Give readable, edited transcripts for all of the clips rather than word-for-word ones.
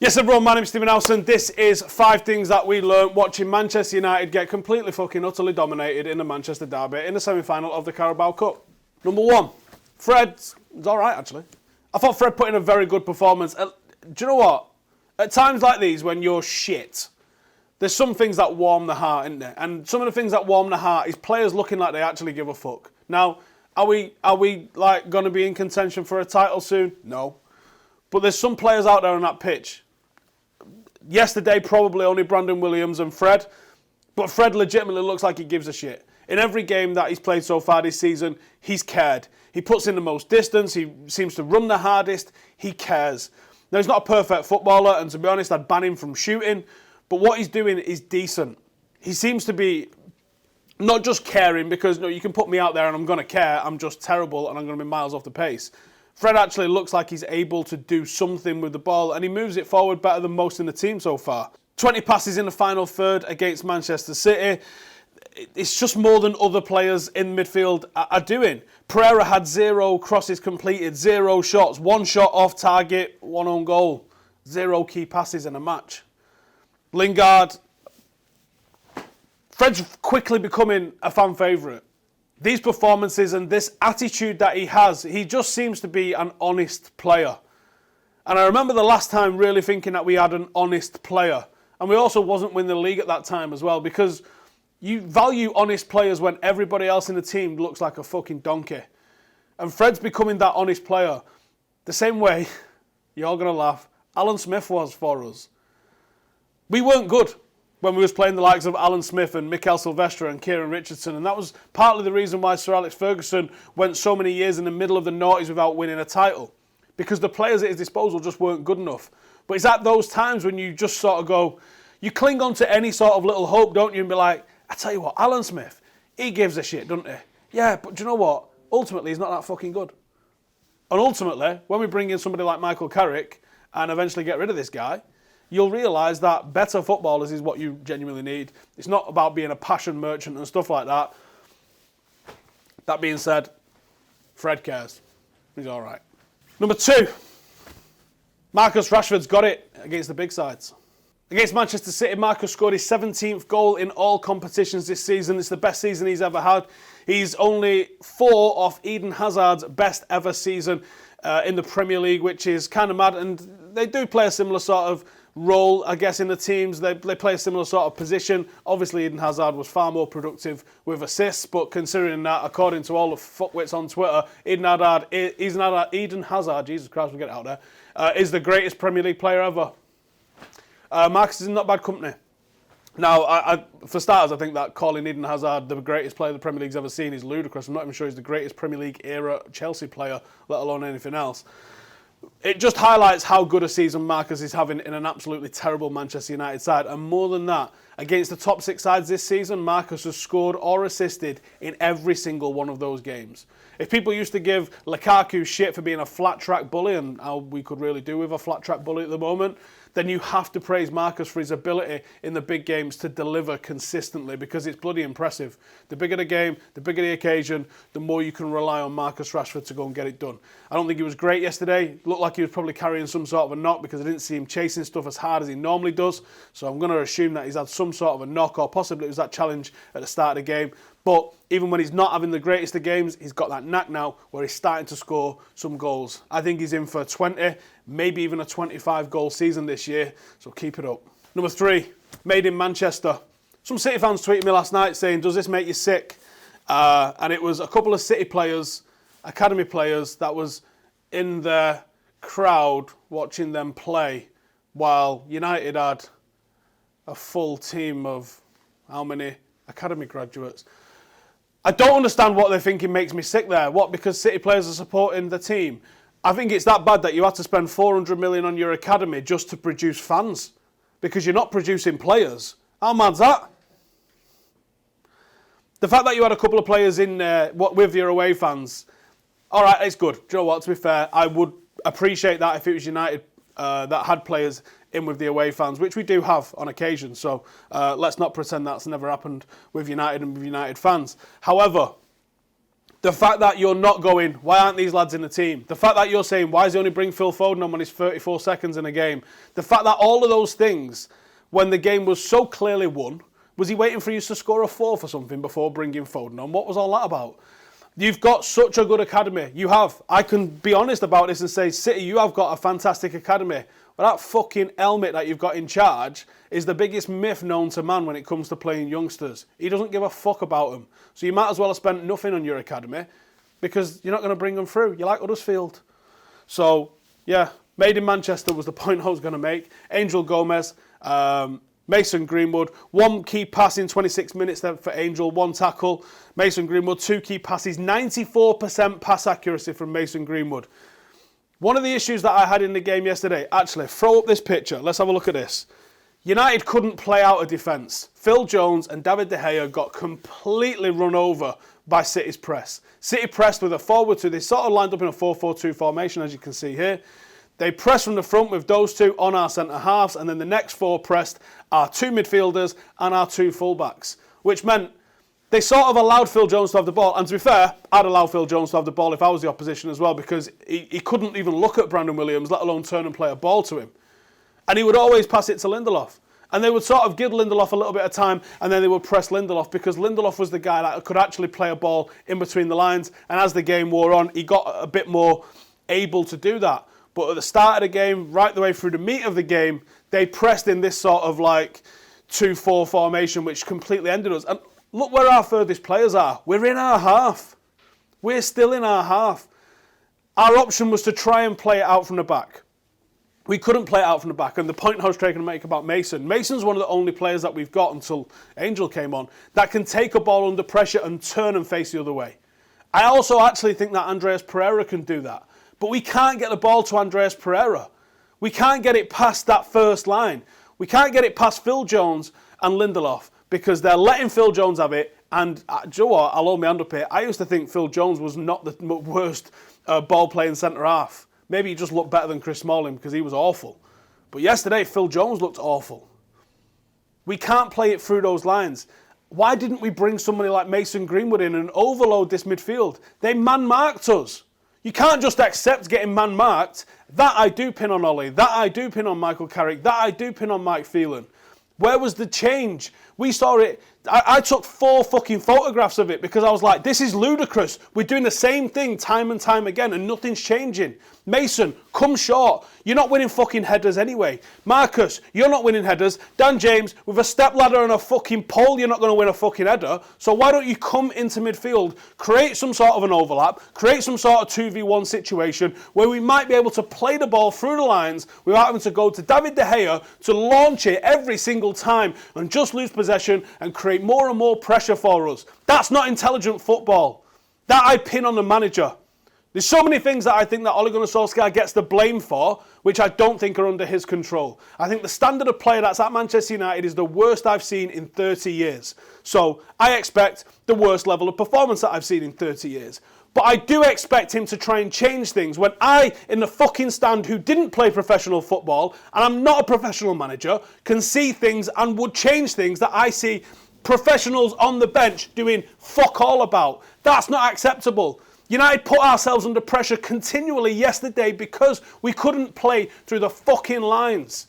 Yes everyone, my name's Stephen Howson. This is 5 things that we learned watching Manchester United get completely fucking utterly dominated in the Manchester derby in the semi-final of the Carabao Cup. Number 1, Fred was alright actually. I thought Fred put in a very good performance. Do you know what? At times like these when you're shit, there's some things that warm the heart, isn't there? And some of the things that warm the heart is players looking like they actually give a fuck. Now, are we like going to be in contention for a title soon? No. But there's some players out there on that pitch. Yesterday, probably only Brandon Williams and Fred. But Fred legitimately looks like he gives a shit. In every game that he's played so far this season, he's cared. He puts in the most distance. He seems to run the hardest. He cares. Now, he's not a perfect footballer, and to be honest, I'd ban him from shooting. But what he's doing is decent. He seems to be not just caring because, no, you can put me out there and I'm going to care. I'm just terrible and I'm going to be miles off the pace. Fred actually looks like he's able to do something with the ball and he moves it forward better than most in the team so far. 20 passes in the final third against Manchester City. It's just more than other players in midfield are doing. Pereira had 0 crosses completed, 0 shots, 1 shot off target, 1 own goal, 0 key passes in a match. Lingard, Fred's quickly becoming a fan favourite. These performances and this attitude that he has, he just seems to be an honest player. And I remember the last time really thinking that we had an honest player. And we also wasn't winning the league at that time as well, because you value honest players when everybody else in the team looks like a fucking donkey. And Fred's becoming that honest player. The same way, you're all going to laugh, Alan Smith was for us. We weren't good when we was playing the likes of Alan Smith and Mikel Silvestre and Kieran Richardson, and that was partly the reason why Sir Alex Ferguson went so many years in the middle of the noughties without winning a title, because the players at his disposal just weren't good enough. But it's at those times when you just sort of go, you cling on to any sort of little hope, don't you, and be like, I tell you what, Alan Smith, he gives a shit, doesn't he? Yeah, but do you know what? Ultimately, he's not that fucking good. And ultimately, when we bring in somebody like Michael Carrick and eventually get rid of this guy, you'll realise that better footballers is what you genuinely need. It's not about being a passion merchant and stuff like that. That being said, Fred cares. He's all right. Number 2, Marcus Rashford's got it against the big sides. Against Manchester City, Marcus scored his 17th goal in all competitions this season. It's the best season he's ever had. He's only 4 off Eden Hazard's best ever season in the Premier League, which is kind of mad. And they do play a similar sort of role, I guess, in the teams. They play a similar sort of position. Obviously, Eden Hazard was far more productive with assists, but considering that, according to all the fuckwits on Twitter, Eden Hazard, Jesus Christ, we'll get it out there, is the greatest Premier League player ever. Marcus is in not bad company. Now, for starters, I think that calling Eden Hazard the greatest player the Premier League's ever seen is ludicrous. I'm not even sure he's the greatest Premier League era Chelsea player, let alone anything else. It just highlights how good a season Marcus is having in an absolutely terrible Manchester United side. And more than that, against the top 6 sides this season, Marcus has scored or assisted in every single one of those games. If people used to give Lukaku shit for being a flat-track bully, and how we could really do with a flat-track bully at the moment, then you have to praise Marcus for his ability in the big games to deliver consistently, because it's bloody impressive. The bigger the game, the bigger the occasion, the more you can rely on Marcus Rashford to go and get it done. I don't think he was great yesterday. Looked like he was probably carrying some sort of a knock, because I didn't see him chasing stuff as hard as he normally does. So I'm going to assume that he's had some sort of a knock, or possibly it was that challenge at the start of the game. But even when he's not having the greatest of games, he's got that knack now where he's starting to score some goals. I think he's in for 20, maybe even a 25 goal season this year, so keep it up. Number 3, made in Manchester. Some City fans tweeted me last night saying, does this make you sick? And it was a couple of City players, academy players, that was in the crowd watching them play, while United had a full team of how many academy graduates? I don't understand what they're thinking makes me sick there. What, because City players are supporting the team? I think it's that bad that you had to spend 400 million on your academy just to produce fans, because you're not producing players. How mad's that? The fact that you had a couple of players in there with your away fans, all right, it's good. Do you know what, to be fair, I would appreciate that if it was United that had players in with the away fans, which we do have on occasion. So let's not pretend that's never happened with United and with United fans. However, The fact that you're not going, why aren't these lads in the team? The fact that you're saying, why does he only bring Phil Foden on when he's 34 seconds in a game? The fact that all of those things, when the game was so clearly won, was he waiting for you to score a fourth or something before bringing Foden on? What was all that about? You've got such a good academy. You have. I can be honest about this and say, City, you have got a fantastic academy. But that fucking helmet that you've got in charge is the biggest myth known to man when it comes to playing youngsters. He doesn't give a fuck about them. So you might as well have spent nothing on your academy because you're not going to bring them through. You're like Huddersfield. So, yeah, made in Manchester was the point I was going to make. Angel Gomez, Mason Greenwood, one key pass in 26 minutes there for Angel, one tackle. Mason Greenwood, two key passes, 94% pass accuracy from Mason Greenwood. One of the issues that I had in the game yesterday, actually, throw up this picture. Let's have a look at this. United couldn't play out a defence. Phil Jones and David De Gea got completely run over by City's press. City pressed with a forward two. They sort of lined up in a 4-4-2 formation, as you can see here. They pressed from the front with those two on our centre-halves, and then the next four pressed our two midfielders and our two full-backs, which meant they sort of allowed Phil Jones to have the ball. And to be fair, I'd allow Phil Jones to have the ball if I was the opposition as well, because he couldn't even look at Brandon Williams, let alone turn and play a ball to him. And he would always pass it to Lindelof. And they would sort of give Lindelof a little bit of time, and then they would press Lindelof, because Lindelof was the guy that could actually play a ball in between the lines. And as the game wore on, he got a bit more able to do that. But at the start of the game, right the way through the meat of the game, they pressed in this sort of like 2-4 formation, which completely ended us. And look where our furthest players are. We're in our half. We're still in our half. Our option was to try and play it out from the back. We couldn't play it out from the back. And the point I was trying to make about Mason, Mason's one of the only players that we've got until Angel came on that can take a ball under pressure and turn and face the other way. I also actually think that Andreas Pereira can do that. But we can't get the ball to Andreas Pereira. We can't get it past that first line. We can't get it past Phil Jones and Lindelof because they're letting Phil Jones have it. And do you know what? I'll hold my hand up here. I used to think Phil Jones was not the worst ball-playing centre-half. Maybe he just looked better than Chris Smalling because he was awful. But yesterday, Phil Jones looked awful. We can't play it through those lines. Why didn't we bring somebody like Mason Greenwood in and overload this midfield? They man-marked us. You can't just accept getting man-marked. That I do pin on Ole. That I do pin on Michael Carrick. That I do pin on Mike Phelan. Where was the change? We saw it. I took 4 fucking photographs of it because I was like, this is ludicrous. We're doing the same thing time and time again and nothing's changing. Mason, come short. You're not winning fucking headers anyway. Marcus, you're not winning headers. Dan James, with a stepladder and a fucking pole, you're not going to win a fucking header. So why don't you come into midfield, create some sort of an overlap, create some sort of 2v1 situation where we might be able to play the ball through the lines without having to go to David De Gea to launch it every single time and just lose possession and create more and more pressure for us. That's not intelligent football. That I pin on the manager. There's so many things that I think that Ole Gunnar Solskjaer gets the blame for, which I don't think are under his control. I think the standard of player that's at Manchester United is the worst I've seen in 30 years. So I expect the worst level of performance that I've seen in 30 years. But I do expect him to try and change things when I, in the fucking stand, who didn't play professional football, and I'm not a professional manager, can see things and would change things that I see professionals on the bench doing fuck all about. That's not acceptable. United put ourselves under pressure continually yesterday because we couldn't play through the fucking lines.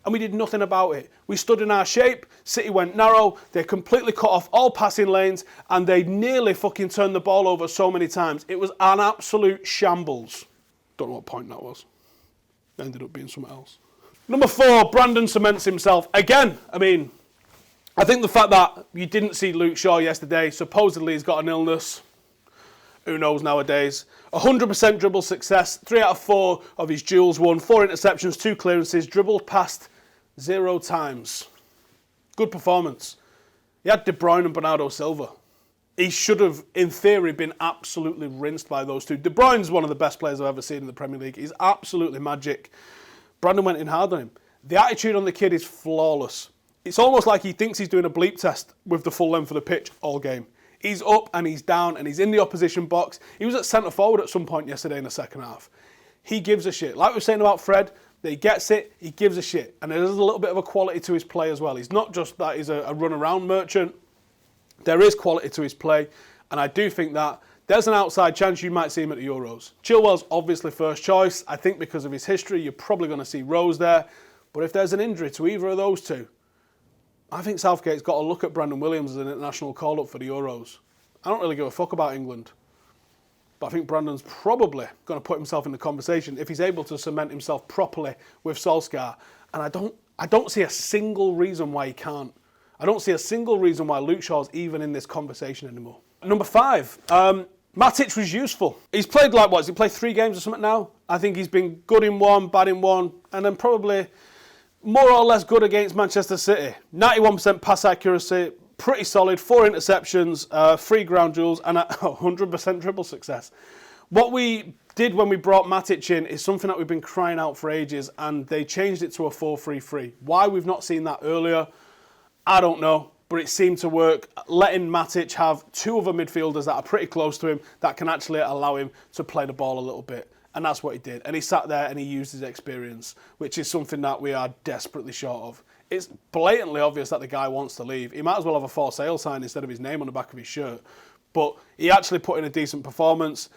And we did nothing about it. We stood in our shape, City went narrow, they completely cut off all passing lanes, and they nearly fucking turned the ball over so many times. It was an absolute shambles. Don't know what point that was. It ended up being something else. Number 4, Brandon cements himself. Again, I think the fact that you didn't see Luke Shaw yesterday, supposedly he's got an illness. Who knows nowadays? 100% dribble success, 3 out of 4 of his duels won, 4 interceptions, 2 clearances, dribbled past 0 times. Good performance. He had De Bruyne and Bernardo Silva. He should have, in theory, been absolutely rinsed by those two. De Bruyne's one of the best players I've ever seen in the Premier League. He's absolutely magic. Brandon went in hard on him. The attitude on the kid is flawless. It's almost like he thinks he's doing a bleep test with the full length of the pitch all game. He's up and he's down and he's in the opposition box. He was at centre forward at some point yesterday in the second half. He gives a shit. Like we were saying about Fred, that he gets it, he gives a shit. And there's a little bit of a quality to his play as well. He's not just that he's a run-around merchant. There is quality to his play. And I do think that there's an outside chance you might see him at the Euros. Chilwell's obviously first choice. I think because of his history, you're probably going to see Rose there. But if there's an injury to either of those two, I think Southgate's got to look at Brandon Williams as an international call-up for the Euros. I don't really give a fuck about England. But I think Brandon's probably going to put himself in the conversation if he's able to cement himself properly with Solskjaer. And I don't see a single reason why he can't. I don't see a single reason why Luke Shaw's even in this conversation anymore. Number 5, Matich was useful. He's played has he played 3 games or something now? I think he's been good in one, bad in one, and then probably more or less good against Manchester City. 91% pass accuracy, pretty solid, 4 interceptions, 3 ground duels, and 100% dribble success. What we did when we brought Matich in is something that we've been crying out for ages, and they changed it to a 4-3-3. Why we've not seen that earlier, I don't know, but it seemed to work. Letting Matich have 2 other midfielders that are pretty close to him that can actually allow him to play the ball a little bit. And that's what he did. And he sat there and he used his experience, which is something that we are desperately short of. It's blatantly obvious that the guy wants to leave. He might as well have a for sale sign instead of his name on the back of his shirt. But he actually put in a decent performance.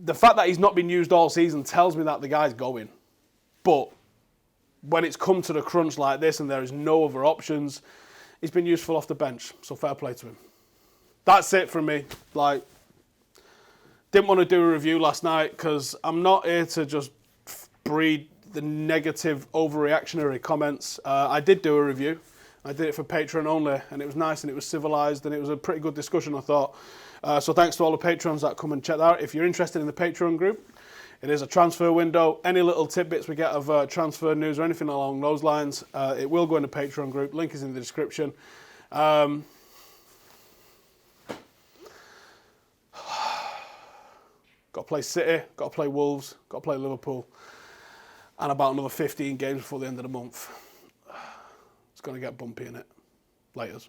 The fact that he's not been used all season tells me that the guy's going. But when it's come to the crunch like this and there is no other options, he's been useful off the bench. So fair play to him. That's it from me. Didn't want to do a review last night because I'm not here to just breed the negative overreactionary comments. I did do a review. I did it for Patreon only, and it was nice and it was civilised and it was a pretty good discussion, I thought. So thanks to all the patrons that come and check that out. If you're interested in the Patreon group, it is a transfer window. Any little tidbits we get of transfer news or anything along those lines, it will go in the Patreon group. Link is in the description. Got to play City, got to play Wolves, got to play Liverpool, and about another 15 games before the end of the month. It's going to get bumpy in it. Laters.